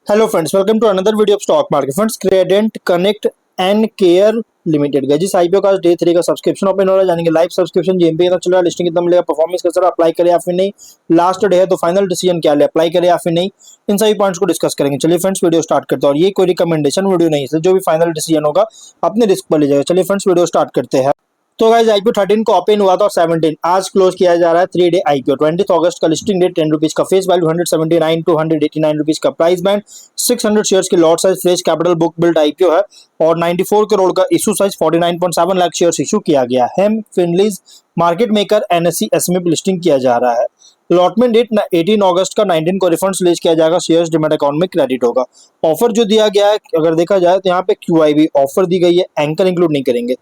Hello friends, welcome to another video of stock market. Friends, Credent connect and care limited का जिस IPO का day 3 का subscription open हो रहा है, जानेंगे लाइव सब्सक्रिप्शन जीएमपी कितना चल रहा है, लिस्टिंग कितना मिलेगा, परफॉर्मेंस कैसा रहा, अप्लाई करें या फिर नहीं, लास्ट डे है तो फाइनल डिसीजन क्या ले, अप्लाई करें या फिर नहीं, इन सभी पॉइंट्स को डिस्कस करेंगे। चलिए फ्रेंड्स, वीडियो स्टार्ट करते हैं। और ये कोई रिकमेंडेशन वीडियो नहीं है, जो भी फाइनल डिसीजन होगा अपने रिस्क पर लीजिएगा। चलिए फ्रेंड्स, वीडियो स्टार्ट करते हैं। तो गाइस, आईपीओ 13 को ओपन हुआ था और 17 आज क्लोज किया जा रहा है। 3 डे आईपीओ 20 अगस्त का लिस्टिंग डेट, 10 रुपीज का फेस वैल्यू, 179 टू 189 रुपीज का प्राइस बैंड, 600 शेयर्स की lot size, fresh capital, book build IPO है और 94 करोड़ का issue size, 49.7 lakh shares issue किया गया है। फिनलीज मार्केट मेकर एनएससी एसएमई पे लिस्टिंग किया जा रहा है। अलॉटमेंट डेट 18 अगस्त का, 19 को रिफंड्स रिलीज किया जाएगा, शेयर्स डिमेट अकाउंट में क्रेडिट होगा। ऑफर जो दिया गया है, अगर देखा जाए तो यहाँ पे क्यूआईबी ऑफर दी गई है, एंकर इंक्लूड नहीं करेंगे।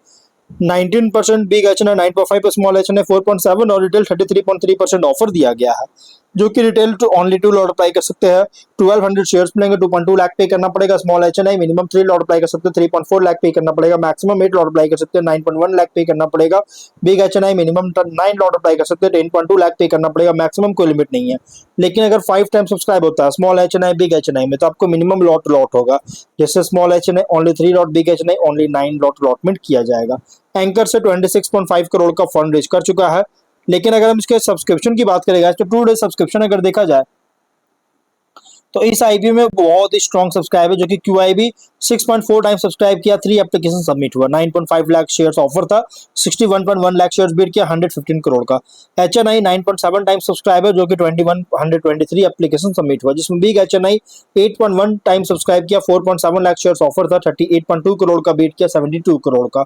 19% बिग एच एन है, 9.5 स्मॉल एच एन है, 4.7 और रिटेल 33.3% ऑफर दिया गया है, जो कि retail to only 2 lot apply कर सकते हैं। 1200 शेयर्स मिलेंगे, 2.2 लाख पे करना पड़ेगा। Small H N I minimum 3 lot apply कर सकते हैं, 3.4 लाख पे करना पड़ेगा। मैक्सिमम 8 लॉट अप्लाई कर सकते हैं, 9.1 लाख पे करना पड़ेगा। Big H N I minimum 9 lot apply कर सकते हैं, 10.2 लाख पे करना पड़ेगा। मैक्सिमम कोई लिमिट नहीं है, लेकिन अगर 5 टाइम सब्सक्राइब होता है small H N I big H N I में, तो आपको मिनिमम लॉट होगा। जैसे small H N I only 3 lot, big H N I only 9 lot allotment किया जाएगा। एंकर से 26.5 करोड़ का फंड रेज कर चुका है। लेकिन अगर हम इसके सब्सक्रिप्शन की बात करेंगे तो 2 डे सब्सक्रिप्शन अगर देखा जाए तो इस आईपीओ में बहुत ही स्ट्रॉन्ग सब्सक्राइब है, जो कि क्यूआईबी 6.4 टाइम सब्सक्राइब किया, 3 एप्लीकेशन सबमिट हुआ, 9.5 लाख शेयर्स ऑफर था, 61.1 लाख शेयर्स बीट किया, 115 करोड़ का। एचएनआई 9.7 टाइम सब्सक्राइब है, जो कि 123 एप्लीकेशन सबमिट हुआ, जिसमें बिग एचएनआई 8.1 टाइम सब्सक्राइब किया, 4.7 लाख शेयर्स ऑफर था, 38.2 करोड़ का बीट किया, 72 करोड़ का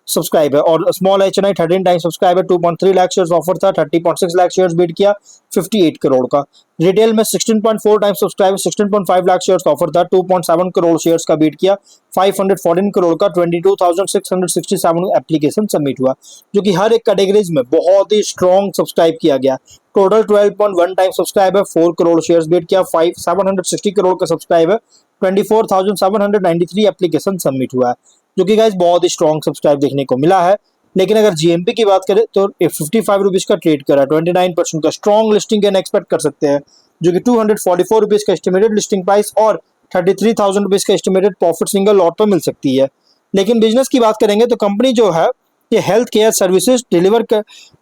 सब्सक्राइब है। और स्मॉल एच एन आई 13 टाइम सब्सक्राइब है, 2.3 लाख शेयर्स ऑफर था, 30.6 लाख शेयर्स बीट किया, 58 करोड़ का। रिटेल में 16.4 time subscribe, 16.5 lakh shares offer था, 2.7 करोड़ शेयर्स का बीट किया, 514 करोड़ का। 22,667 एप्लीकेशन सबमिट हुआ, जो कि हर एक कैटेगरीज में बहुत ही स्ट्रॉन्ग सब्सक्राइब किया गया। टोटल 12.1 टाइम सब्सक्राइब है, 4 करोड़ शेयर्स बीट किया, 760 करोड़ का सब्सक्राइब है, 24,793 एप्लीकेशन सबमिट हुआ है, जो कि गाइस बहुत ही स्ट्रॉन्ग सब्सक्राइब देखने को मिला है। लेकिन अगर जीएमपी की बात करें तो 55 रुपीज का ट्रेड करा, 29% का स्ट्रॉन्ग लिस्टिंग कैन एक्सपेक्ट कर सकते हैं, जो कि 244 रुपीज का एस्टिमेटेड लिस्टिंग प्राइस और 33,000 रुपीज का एस्टिमेटेड प्रॉफिट सिंगल लॉट पर मिल सकती है। लेकिन बिजनेस की बात करेंगे तो कंपनी जो है ये हेल्थ केयर सर्विसेज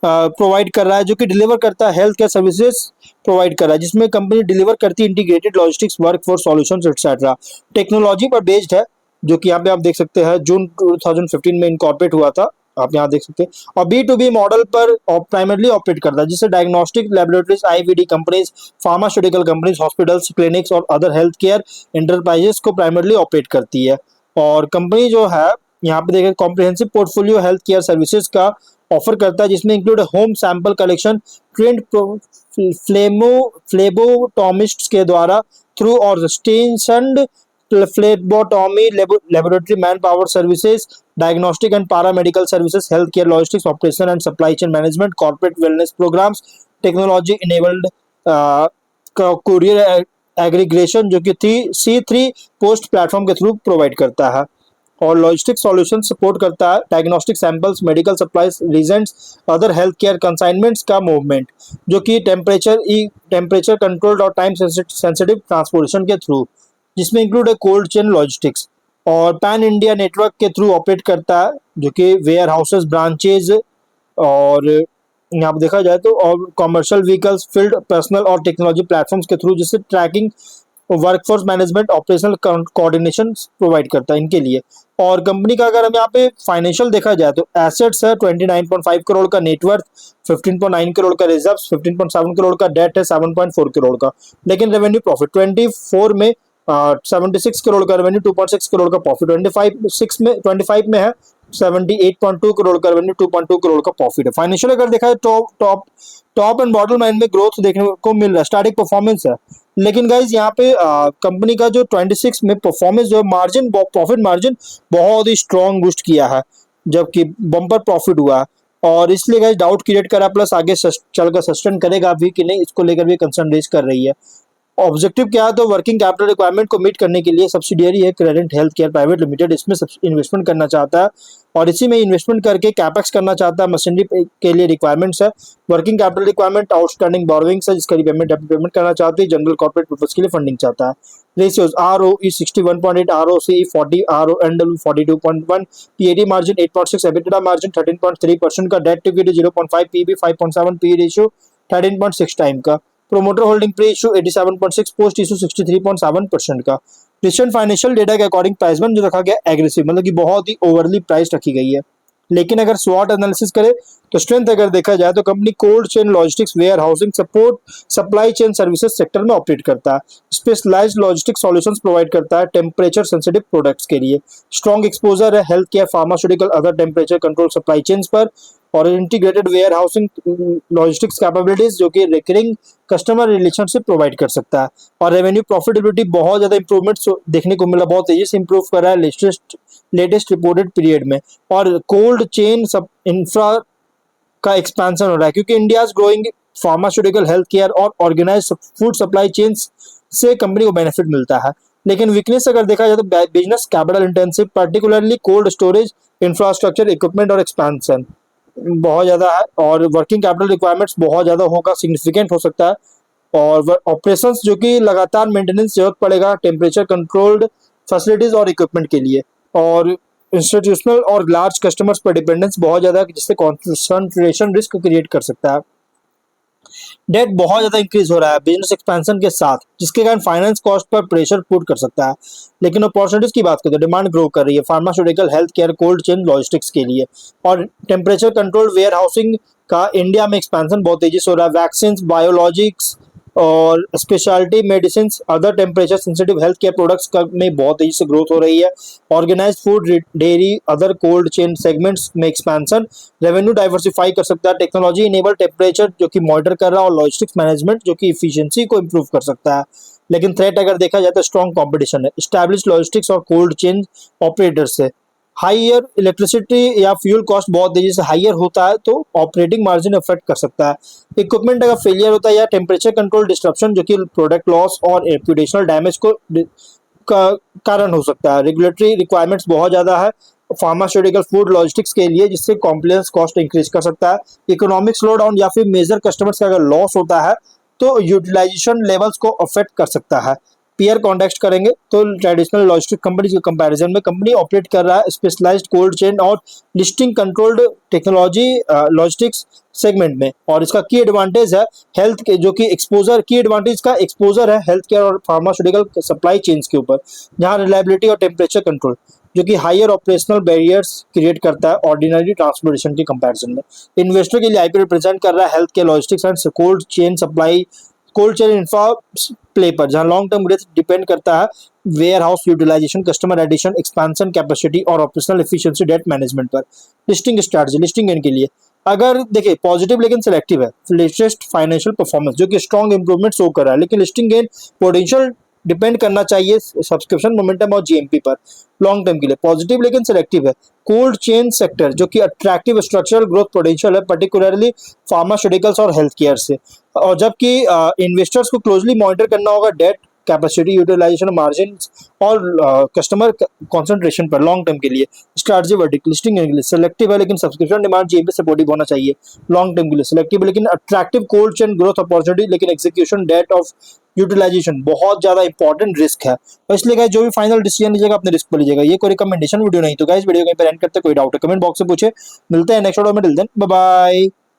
प्रोवाइड कर रहा है, जो कि डिलीवर करता है हेल्थ केयर सर्विसेज प्रोवाइड कर रहा है, जिसमें कंपनी डिलीवर करती है integrated logistics, work force solutions etcetera. Technology पर बेस्ड है, जो कि यहाँ पे आप देख सकते हैं जून 2015 में इनकॉर्पोरेट हुआ था, आप यहाँ देख सकते हैं। और B2B मॉडल पर प्राइमरली ऑपरेट करता है, जिससे diagnostic laboratories, IVD companies, pharmaceutical companies, hospitals, clinics और अदर हेल्थ केयर इंटरप्राइजेस को प्राइमरली ऑपरेट करती है। और कंपनी जो है यहाँ पे देखें comprehensive portfolio health care services का ऑफर करता है, जिसमें include home sample collection, trained phlebotomists के द्वारा थ्रू और stationed phlebotomy laboratory manpower services, diagnostic and paramedical services, health care logistics, operation and supply chain management, corporate wellness programmes, technology enabled courier एग्रीग्रेशन, जो कि C3 post platform के through provide करता है। और logistic solution support करता है diagnostic samples, medical supplies, Regents, other health care consignments का movement, जो कि टेम्परेचर कंट्रोल्ड और टाइम सेंसिटिव ट्रांसपोर्टेशन के थ्रू, जिसमें इंक्लूड है कोल्ड चेन लॉजिस्टिक्स। और पैन इंडिया नेटवर्क के थ्रू ऑपरेट करता है, जो कि वेयर हाउसेज, ब्रांचेज और यहाँ पर देखा जाए तो और कॉमर्शियल व्हीकल्स, फील्ड पर्सनल और टेक्नोलॉजी प्लेटफॉर्म्स के थ्रू, जिससे tracking, workforce management, operational coordination provide करता है इनके लिए। और कंपनी का अगर हम यहाँ पे फाइनेंशियल देखा जाए तो एसेट्स है 29.5 करोड़ का, नेटवर्थ 15.9 करोड़ का, रिजर्व्स 15.7 करोड़ का, डेट है 7.4 करोड़ का। लेकिन रेवेन्यू प्रॉफिट 24 में 76 करोड़ का रेवेन्यू, 2.6 करोड़ का प्रॉफिट, 25 में है 78.2 करोड़ का रेवेन्यू, 2.2 करोड़ का प्रॉफिट है। फाइनेंशियल अगर देखा जाए टॉप एंड बॉटम लाइन में ग्रोथ देखने को मिल रहा है, स्टैटिक परफॉर्मेंस है। लेकिन गाइज यहाँ पे कंपनी का जो 26 में परफॉर्मेंस जो मार्जिन, प्रॉफिट मार्जिन बहुत ही स्ट्रॉन्ग बूस्ट किया है, जबकि बम्पर प्रॉफिट हुआ है, और इसलिए गाइज डाउट क्रिएट करा, प्लस आगे चलकर सस्टेन करेगा भी कि नहीं, इसको लेकर भी कंसर्न रेज कर रही है। ऑब्जेक्टिव क्या है, तो वर्किंग कैपिटल रिक्वायरमेंट को मीट करने के लिए सब्सिडियरी है क्रेडेंट हेल्थ केयर प्राइवेट लिमिटेड, इसमें इन्वेस्टमेंट करना चाहता है और इसी में इन्वेस्टमेंट करके कैपेक्स करना चाहता है। मशीनरी के लिए रिक्वायरमेंट्स है, working capital requirement, outstanding borrowings है जिसका पेमेंट करना चाहती है, जनरल कॉर्पोरेट पर्पस के लिए फंडिंग चाहता है। Ratios ROE 61.8, ROCE 40, RONW 42.1, PAT margin 8.6, EBITDA margin 13.3% का, debt to equity 0.5, PB 5.7, PE ratio 13.6 time का, promoter holding pre issue 87.6, post issue 63.7% का। रिसेंट फाइनेंशियल डेटा के अकॉर्डिंग प्राइस बन जो रखा गया एग्रेसिव, मतलब कि बहुत ही ओवरली प्राइस रखी गई है। लेकिन अगर स्वॉट एनालिसिस करें तो स्ट्रेंथ अगर देखा जाए तो company cold chain, logistics, warehousing, support, supply chain services sector में ऑपरेट करता है, स्पेशलाइज्ड लॉजिस्टिक सॉल्यूशंस प्रोवाइड करता है टेम्परेचर सेंसिटिव प्रोडक्ट्स के लिए, स्ट्रॉन्ग एक्सपोजर है health care, pharmaceutical, other temperature control supply chains पर, और integrated warehousing logistics capabilities जो कि रिकरिंग कस्टमर रिलेशनशिप प्रोवाइड कर सकता है। और रेवेन्यू प्रॉफिटेबिलिटी बहुत ज्यादा इंप्रूवमेंट देखने को मिला, बहुत तेजी से इंप्रूव कर रहा है लेटेस्ट रिपोर्टेड पीरियड में। और कोल्ड चेन सब इंफ्रा का एक्सपेंशन हो रहा है क्योंकि India growing pharmaceutical, health care और ऑर्गेनाइज फूड सप्लाई चेन्स से कंपनी को बेनिफिट मिलता है। लेकिन वीकनेस अगर देखा जाए तो business capital intensive, particularly cold storage, infrastructure, equipment और एक्सपेंशन बहुत ज्यादा है, और वर्किंग कैपिटल रिक्वायरमेंट्स बहुत ज्यादा होगा, सिग्निफिकेंट हो सकता है, और ऑपरेशंस जो कि लगातार मेंटेनेंस जरूरत पड़ेगा टेम्परेचर कंट्रोल्ड फैसिलिटीज और इक्विपमेंट के लिए, और इंस्टीट्यूशनल और लार्ज कस्टमर्स पर डिपेंडेंस बहुत ज्यादा है जिससे कॉन्सेंट्रेशन रिस्क क्रिएट कर सकता है। डेट बहुत ज्यादा इंक्रीज हो रहा है बिजनेस एक्सपेंशन के साथ, जिसके कारण finance cost per pressure put कर सकता है। लेकिन अपॉर्चुनिटीज की बात करें तो डिमांड ग्रो कर रही है pharmaceutical, health care, cold chain, logistics के लिए, और टेम्परेचर कंट्रोल्ड वेयर हाउसिंग का इंडिया में एक्सपेंशन बहुत तेजी से हो रहा है। वैक्सीन, बायोलॉजिक्स और speciality medicine, other temperature sensitive health care products का में बहुत तेजी से ग्रोथ हो रही है। Organise food, dairy, other cold chain segments में एक्सपेंशन, रेवेन्यू डाइवर्सिफाई कर सकता है, टेक्नोलॉजी इनेबल टेम्परेचर जो कि मॉनिटर कर रहा है, और लॉजिस्टिक्स मैनेजमेंट जो कि इफिशियंसी को इंप्रूव कर सकता है। लेकिन थ्रेट अगर देखा जाए तो स्ट्रॉन्ग कॉम्पिटिशन है स्टैब्लिश लॉजिस्टिक्स और कोल्ड चेन ऑपरेटर्स से। हाइयर इलेक्ट्रिसिटी या फ्यूल कॉस्ट बहुत तेजी से हाइयर होता है तो ऑपरेटिंग मार्जिन अफेक्ट कर सकता है। इक्विपमेंट अगर फेलियर होता है या टेम्परेचर कंट्रोल डिस्ट्रप्शन जो कि प्रोडक्ट लॉस और रेपुटेशनल डैमेज का कारण हो सकता है। रेगुलेटरी रिक्वायरमेंट्स बहुत ज़्यादा है फार्मास्यूटिकल, फूड, लॉजिस्टिक्स के लिए जिससे कॉम्प्लेक्स कॉस्ट इंक्रीज कर सकता है। इकोनॉमिक स्लो डाउन या फिर मेजर कस्टमर्स का अगर लॉस होता है तो यूटिलाइजेशन लेवल्स को अफेक्ट कर सकता है। पीयर कॉन्टेक्स्ट करेंगे तो ट्रेडिशनल लॉजिस्टिक कंपनी के कंपैरिजन में कंपनी ऑपरेट कर रहा है स्पेशलाइज्ड कोल्ड चेन और listing controlled technology logistics segment में, और इसका की एडवांटेज है हेल्थ के जो कि एक्सपोजर की एडवांटेज का एक्सपोजर है हेल्थ केयर और फार्मास्यूटिकल सप्लाई चेन्स के ऊपर, जहां रिलायबिलिटी और टेम्परेचर कंट्रोल जो कि हायर ऑपरेशनल बैरियर्स क्रिएट करता है ऑर्डिनरी ट्रांसपोर्टेशन के कंपैरिजन में। इन्वेस्टर के लिए आईपीओ रिप्रेजेंट कर रहा है health care, logistics and cold chain supply, cold chain infra play पर, जहां लॉन्ग टर्म ग्रोथ डिपेंड करता है warehouse utilisation, customer addition, expansion capacity और ऑपरेशनल एफिशिएंसी, डेट मैनेजमेंट पर। लिस्टिंग स्ट्रैटेजी, लिस्टिंग गेन के लिए अगर देखिए पॉजिटिव लेकिन सिलेक्टिव है, लेटेस्ट फाइनेंशियल परफॉर्मेंस जो कि स्ट्रॉन्ग इंप्रूवमेंट शो कर रहा है, लेकिन लिस्टिंग गेन पोटेंशियल डिपेंड करना चाहिए सब्सक्रिप्शन मोमेंटम और जीएमपी पर। लॉन्ग टर्म के लिए पॉजिटिव लेकिन सिलेक्टिव है। कोल्ड चेन सेक्टर जो कि अट्रैक्टिव स्ट्रक्चरल ग्रोथ पोटेंशियल है पर्टिकुलरली फार्मास्यूटिकल्स और हेल्थ केयर से, और जबकि इन्वेस्टर्स को क्लोजली मॉनिटर करना होगा डेट कैपेसिटी, यूटिलाइजेशन, मार्जिन और कस्टमर कंसंट्रेशन पर लॉन्ग टर्म के लिए। स्ट्रैटेजी वर्डिक्ट, लिस्टिंग के लिए सिलेक्टिव है लेकिन सब्सक्रिप्शन डिमांड जीएमपी सपोर्टिव होना चाहिए। लॉन्ग टर्म के लिए सिलेक्टिव लेकिन attractive cold chain growth opportunity, लेकिन एग्जीक्यूशन डेट ऑफ यूटिलाइजेशन बहुत ज्यादा इंपॉर्टेंट रिस्क है, तो इसलिए गाइस जो भी फाइनल डिसीजन लीजिएगा अपने रिस्क पर लीजिएगा। ये कोई रिकमेंडेशन वीडियो नहीं, तो गाइस वीडियो कहीं पर एंड करते, कोई डाउट है कमेंट बॉक्स में पूछे। मिलते हैं नेक्स्ट वीडियो में, टिल देन बाय बाय।